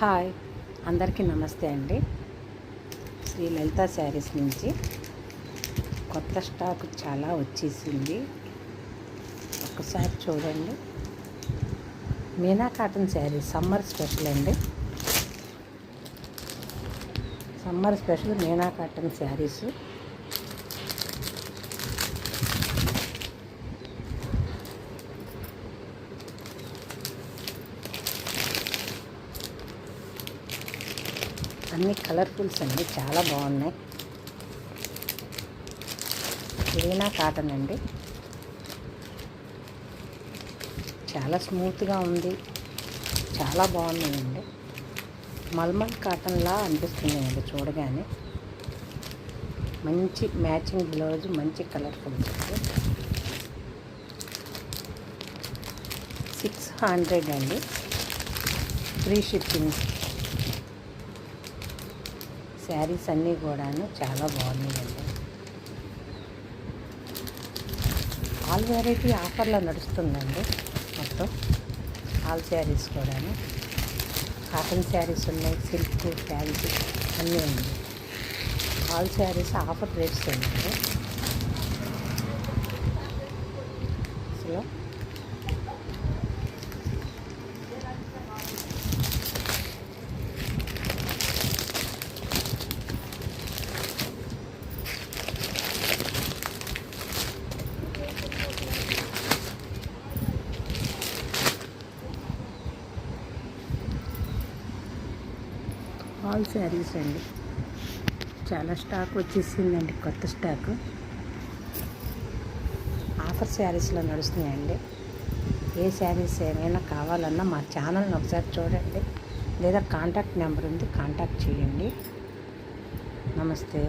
Hi, అందరికీ నమస్తే అండి. శ్రీ లలిత శారీస్ నుంచి కొత్త స్టాక్ చాలా వచ్చేసింది. ఒక్కసారి చూడండి. Meena cotton sari summer special అండి. Summer special Meena cotton saris. అన్ని కలర్ఫుల్స్ అండి, చాలా బాగున్నాయి. మీనా కాటన్ అండి, చాలా స్మూత్గా ఉంది, చాలా బాగున్నాయండి. మల్మల్ కాటన్లా అనిపిస్తున్నాయండి చూడగానే. మంచి మ్యాచింగ్ బ్లౌజ్, మంచి కలర్ఫుల్స్. 600 అండి, ఫ్రీ షిప్పింగ్. శారీస్ అన్నీ కూడాను చాలా బాగున్నాయండి. ఆల్ వెరైటీ ఆఫర్లో నడుస్తుందండి. మొత్తం ఆల్ శారీస్ కూడాను. కాటన్ శారీస్ ఉన్నాయి, సిల్క్, ఫ్యాన్సీ అన్నీ ఉన్నాయి. ఆల్ శారీస్ ఆఫర్ రేట్స్ ఉన్నాయి. అసలు ఆల్ శారీస్ అండి, చాలా స్టాక్ వచ్చేసిందండి. కొత్త స్టాక్ ఆఫర్ శారీస్లో నడుస్తున్నాయండి. ఏ శారీస్ ఏమైనా కావాలన్నా మా ఛానల్ని ఒకసారి చూడండి, లేదా కాంటాక్ట్ నెంబర్ ఉంది, కాంటాక్ట్ చేయండి. నమస్తే.